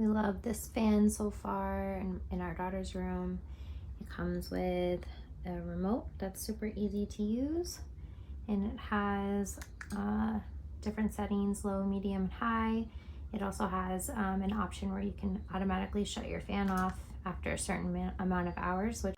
We love this fan so far in our daughter's room. It comes with a remote that's super easy to use, and it has different settings, low, medium, and high. It also has an option where you can automatically shut your fan off after a certain amount of hours, which